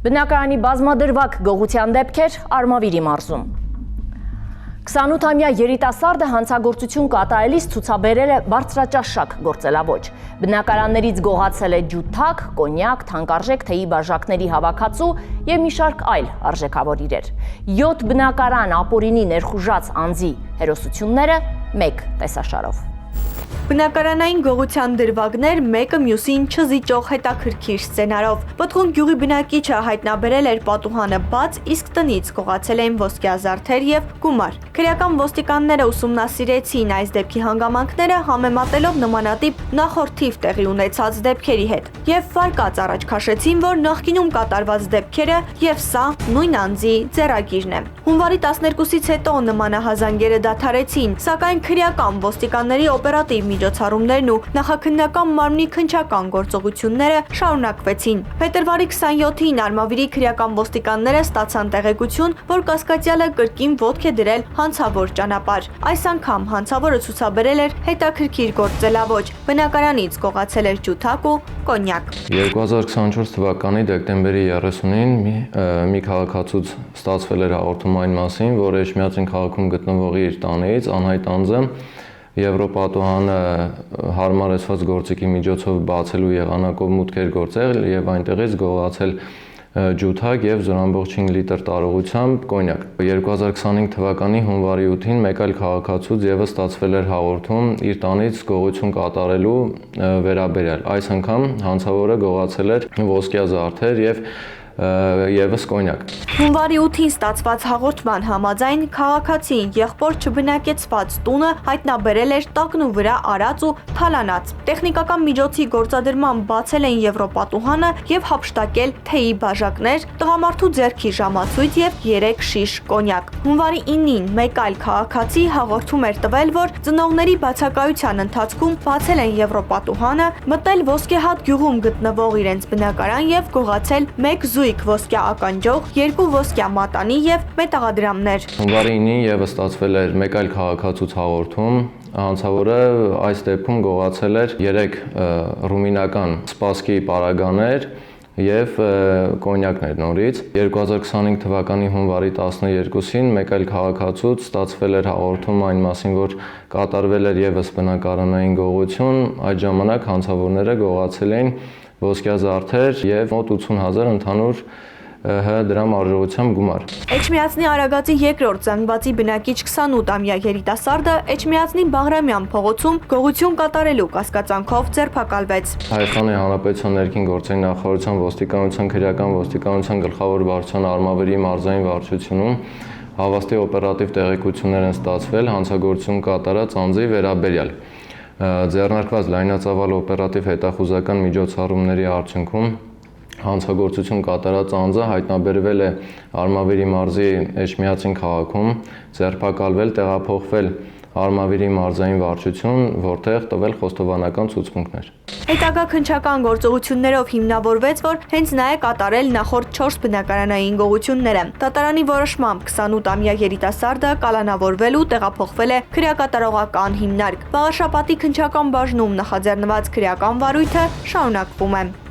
Բնակարանի բազմադրվակ գողության դեպքեր Արմավիրի մարզում։ 28-ամյա երիտասարդը հանցագործություն կատարելիս ցուցաբերել է բարձրաճաշակ գործելավոճ։ Բնակարաններից գողացել է ջութակ, կոնյակ, թանկարժեք թեյի բաժակների հավաքածու եւ մի շարք այլ արժեքավոր իրեր։ 7 բնակարան ապօրինի ներխուժած անձի հերոսությունները մեկ տեսաշարով։ Բնակարանային գողության դրվագներ մեկը մյուսին չզիջող հետաքրքիր սցենարով։ Պտղուն գյուղի բնակիչը հայտնաբերել էր պատուհանը բաց, իսկ տնից գողացել էին ոսկյա զարդեր եւ գումար։ Քրեական ոստիկանները ուսումնասիրեցին այս դեպքի հանգամանքները համեմատելով նմանատիպ նախորդ թիվ տեղի ունեցած դեպքերի հետ եւ վարկած առաջ քաշեցին, որ նախկինում կատարված դեպքերը եւ սա նույն անձի ձեռագիրն է։ Հունվարի 12-ից հետո նմանահազանգերը դադարեցին, սակայն քրեական ոստիկանների օպերատիվ միջոցառումներն ու նախաքննական մարմնի քննչական գործողությունները շարունակվեցին։ Փետրվարի 27-ին Արմավիրի քրեական ոստիկանները ստացան տեղեկություն, որ կասկածյալը կրկին ոտք է դրել հանցավոր ճանապարհ։ Այս անգամ հանցավորը ցուցաբերել էր հետաքրքիր գործելավոճ, բնակարանից գողացել էր ջութակ ու կոնյակ։ 2024 թվականի դեկտեմբերի 30-ին մի քաղաքացուց ստացվել էր հաղորդում այն մասին, որ Էջմիածին քաղաքում գտնվող իր տանից անհայտ անձը Եվրոպատուհանը հարմարեցված գործիքի միջոցով բացելու եղանակով մուտք էր գործել եւ այնտեղից գողացել ջութակ եւ 0.5 լիտր տարողությամբ կոնյակ։ 2025 թվականի հունվարի 8-ին մեկ այլ քաղաքացուց եւս ստացվել էր հաղորդում իր տանից գողություն կատարելու վերաբերյալ։ Այս անգամ հանցավորը գողացել էր ոսկյա զարդեր եւ եւս կոնյակ։ Հունվարի 8-ին ստացված հաղորդման համաձայն քաղաքացին եղբոր չբնակեցված տունը հայտնաբերել էր տակնու վրա արած ու թալանած։ Տեխնիկական միջոցի գործադրման բացել են Եվրոպատուհանը եւ հափշտակել թեյի բաժակներ, տղամարդու ձեռքի ժամացույց եւ 3 շիշ կոնյակ։ Հունվարի 9-ին մեկ այլ քաղաքացի հաղորդում էր տվել, որ ծնողների բացակայության ընթացքում բացել են Եվրոպատուհանը, մտել ոսկեհատ գյուղում գտնվող իրենց բնակարան եւ գողացել 1 զույգ ոսկյա ականջող, 2 ոսկյա մատանի եւ մետաղադրամներ։ Հունվարի 9-ին եւս ստացվել էր մեկ այլ քաղաքացուց հաղորդում։ Հանցավորը այս դեպքում գողացել էր 3 ռումինական սպասքի պարագաներ եւ կոնյակներ նորից։ 2025 թվականի հունվարի 12-ին մեկ այլ քաղաքացուց ստացվել էր հաղորդում այն մասին, որ կատարվել էր եւս բնակարանային գողություն, այդ ժամանակ հանցավորները գողացել էին ոսկյա զարդեր եւ մոտ 80,000 ընդհանուր դրամ արժողությամբ գումար։ Էջմիածնի Արագածի երկրորդ զանգվածի բնակիչ 28-ամյա երիտասարդը Էջմիածնի Բաղրամյան փողոցում գողություն կատարելու կասկածանքով ձերբակալվեց։ Հայաստանի Հանրապետության ներքին գործերի նախարարության ոստիկանության քրեական ոստիկանության գլխավոր վարչության Արմավիրի մարզային վարչությունում հավաստի օպերատիվ տեղեկություններ են ստացվել հանցագործություն կատարած անձի վերաբերյալ։ Ձեռնարկված լայնածավալ օպերատիվ հետախուզական միջոցառումների արդյունքում հանցագործություն կատարած անձը հայտնաբերվել է Արմավիրի մարզի Էջմիածին քաղաքում, ձերբակալվել, տեղափոխվել Արմավիրի մարզային վարչություն, որտեղ տվել խոստովանական ցուցմունքներ։ Հետագա քննչական գործողություններով հիմնավորվեց, որ հենց նա է կատարել նախորդ 4 բնակարանային գողությունները։ Դատարանի որոշմամբ 28-ամյա երիտասարդը կալանավորվել ու տեղափոխվել է քրեակատարողական հիմնարկ։ Վաղաշապատի քննչական բաժնում նախաձեռնված քրեական վարույթը շարունակվում է։